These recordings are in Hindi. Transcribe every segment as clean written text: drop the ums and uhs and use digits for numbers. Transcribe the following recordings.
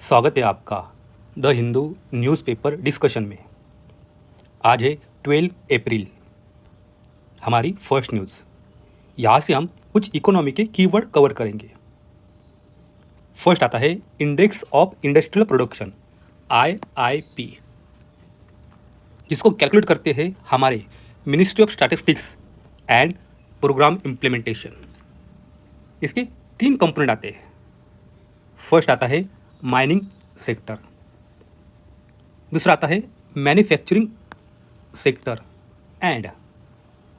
स्वागत है आपका द हिंदू न्यूज़पेपर डिस्कशन में। आज है 12 अप्रैल। हमारी फर्स्ट न्यूज़, यहाँ से हम कुछ इकोनॉमी के कीवर्ड कवर करेंगे। फर्स्ट आता है index of industrial production IIP, जिसको कैलकुलेट करते हैं हमारे ministry of statistics and programme implementation. इसके 3 कंपोनेंट आते हैं। फर्स्ट आता है माइनिंग सेक्टर, दूसरा आता है मैन्युफैक्चरिंग सेक्टर एंड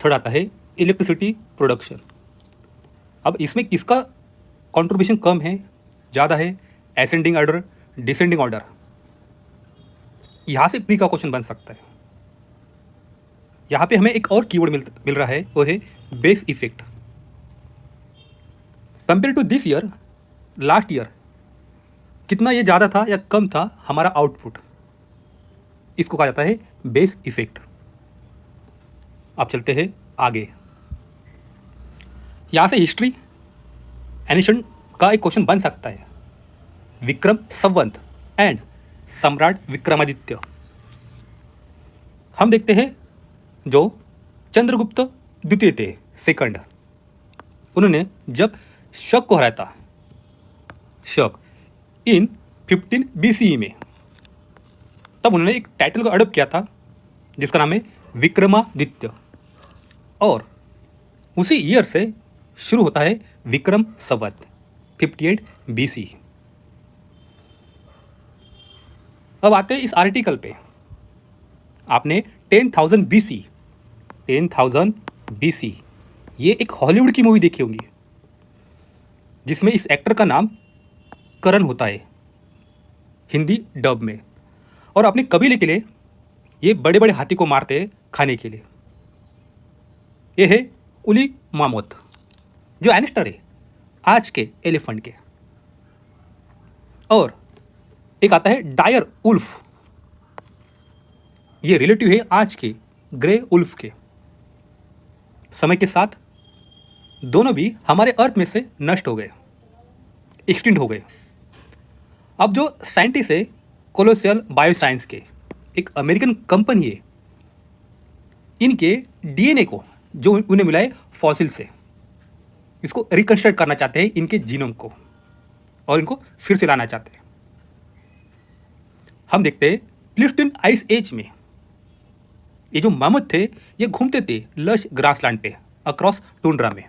थर्ड आता है इलेक्ट्रिसिटी प्रोडक्शन। अब इसमें किसका कंट्रीब्यूशन कम है, ज़्यादा है, असेंडिंग ऑर्डर, डिसेंडिंग ऑर्डर, यहाँ से प्री का क्वेश्चन बन सकता है। यहाँ पे हमें एक और कीवर्ड मिल रहा है, वो है base effect. Compare to this year, last year कितना ये ज़्यादा था या कम था हमारा आउटपुट, इसको कहा जाता है बेस इफेक्ट। अब चलते हैं आगे। यहाँ से हिस्ट्री एनिशन का एक क्वेश्चन बन सकता है। विक्रम संवत एंड सम्राट विक्रमादित्य। हम देखते हैं जो चंद्रगुप्त द्वितीय थे, सेकंड, उन्होंने जब शक को हराया था, शक इन 15 BCE में, तब उन्होंने एक टाइटल को अडॉप्ट किया था जिसका नाम है विक्रमादित्य, और उसी ईयर से शुरू होता है विक्रम संवत 58 BCE। अब आते हैं इस आर्टिकल पे। आपने 10,000 BC ये एक हॉलीवुड की मूवी देखी होंगी जिसमें इस एक्टर का नाम करण होता है हिंदी डब में, और अपने कबीले के लिए ये बड़े बड़े हाथी को मारते हैं खाने के लिए। ये है उली मामोथ, जो एनिस्टर है आज के एलिफेंट के। और एक आता है डायर उल्फ, ये रिलेटिव है आज के ग्रे उल्फ के। समय के साथ दोनों भी हमारे अर्थ में से नष्ट हो गए, एक्सटिंक्ट हो गए। अब जो साइंटिस्ट है कोलोसियल बायोसाइंस के, एक अमेरिकन कंपनी है, इनके DNA को जो उन्हें मिला है फॉसिल से, इसको रिकंस्ट्रक्ट करना चाहते हैं इनके जीनोम को, और इनको फिर से लाना चाहते हैं। हम देखते हैं प्लीस्टोसीन आइस एज में ये जो मामूथ थे ये घूमते थे लश ग्रासलैंड पे अक्रॉस टुंड्रा में,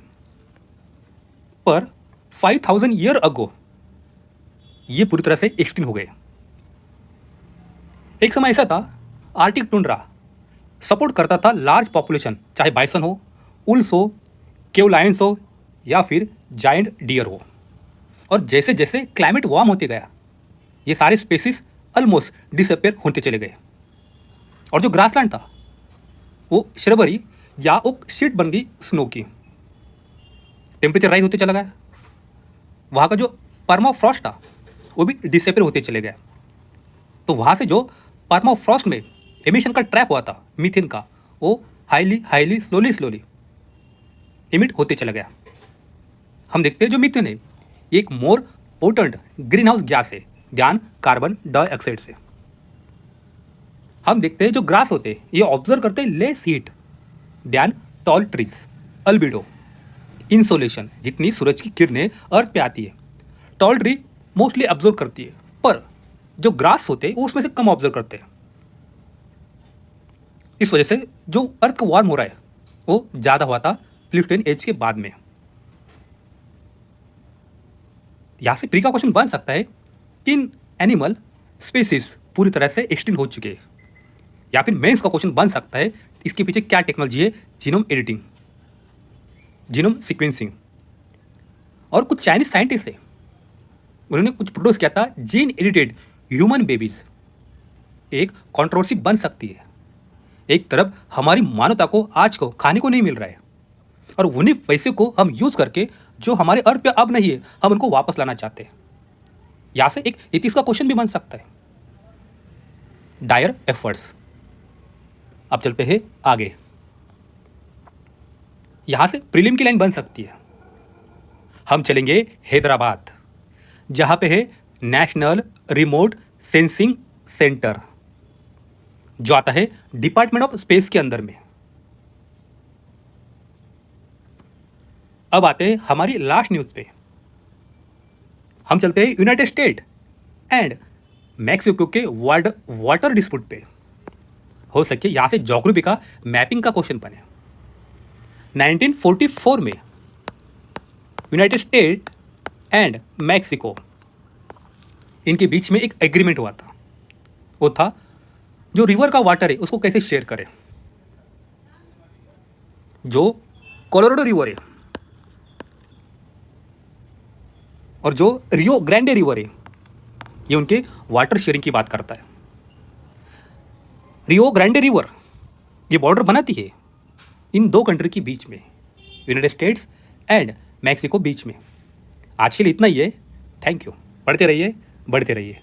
पर 5000 ईयर अगो ये पूरी तरह से एक्सटिंक्ट हो गए। एक समय ऐसा था आर्टिक टुंड्रा सपोर्ट करता था लार्ज पॉपुलेशन, चाहे बाइसन हो, उल्स हो, केव लायंस हो या फिर जायंट डियर हो। और जैसे जैसे क्लाइमेट वार्म होते गया ये सारे स्पेसिस ऑलमोस्ट डिसअपेयर होते चले गए, और जो ग्रासलैंड था वो श्रबरी या ओक शीट बन गई स्नो की। टेम्परेचर राइज होते चला गया, वहाँ का जो परमाफ्रॉस्ट था वो भी डिसअपेयर होते चले गए। तो वहाँ से जो परमाफ्रॉस्ट में एमिशन का ट्रैप हुआ था मीथेन का, वो हाईली स्लोली इमिट होते चला गया। हम देखते हैं जो मीथेन है ये एक more potent green house gas है ध्यान कार्बन डाइऑक्साइड से। हम देखते हैं जो ग्रास होते हैं ये ऑब्जर्व करते हैं लेस हीट ध्यान टॉल ट्रीज, अल्बिडो, इंसोलेशन, जितनी सूरज की किरणें अर्थ पे आती है टॉल ट्री मोस्टली ऑब्जर्व करती है, पर जो ग्रास होते हैं वो उसमें से कम ऑब्जर्व करते हैं। इस वजह से जो अर्थ का वार्म हो रहा है वो ज़्यादा हुआ था प्लीस्टोसीन एज के बाद में। यहाँ से प्री का क्वेश्चन बन सकता है किन एनिमल स्पीसीज पूरी तरह से एक्सटिंक्ट हो चुके हैं, या फिर मेंस का क्वेश्चन बन सकता है इसके पीछे क्या टेक्नोलॉजी है, जीनोम एडिटिंग, जीनोम सीक्वेंसिंग। और कुछ चाइनीज साइंटिस्ट है उन्होंने कुछ प्रोड्यूस किया था जीन एडिटेड ह्यूमन बेबीज। एक कंट्रोवर्सी बन सकती है, एक तरफ हमारी मानवता को आज को खाने को नहीं मिल रहा है, और उन्हीं पैसे को हम यूज करके जो हमारे अर्थ पे अब नहीं है हम उनको वापस लाना चाहते हैं। यहां से एक इथिक्स का क्वेश्चन भी बन सकता है, डायर एफर्ट्स। अब चलते हैं आगे। यहां से प्रीलिम की लाइन बन सकती है। हम चलेंगे हैदराबाद, जहां पे है नेशनल रिमोट सेंसिंग सेंटर, जो आता है डिपार्टमेंट ऑफ स्पेस के अंदर में। अब आते हैं हमारी लास्ट न्यूज़ पे। हम चलते हैं यूनाइटेड स्टेट एंड मैक्सिको के वर्ल्ड वाटर डिस्प्यूट पे। हो सके यहाँ से ज्योग्राफी का मैपिंग का क्वेश्चन बने। 1944 में यूनाइटेड स्टेट एंड मैक्सिको, इनके बीच में एक एग्रीमेंट हुआ था। वो था जो रिवर का वाटर है उसको कैसे शेयर करें। जो कोलोराडो रिवर है और जो रियो ग्रैंडे रिवर है, ये उनके वाटर शेयरिंग की बात करता है। रियो ग्रैंडे रिवर ये बॉर्डर बनाती है इन दो कंट्री के बीच में, यूनाइटेड स्टेट्स एंड मैक्सिको बीच में। आज के लिए इतना ही है। Thank you. पढ़ते रहिए, बढ़ते रहिए।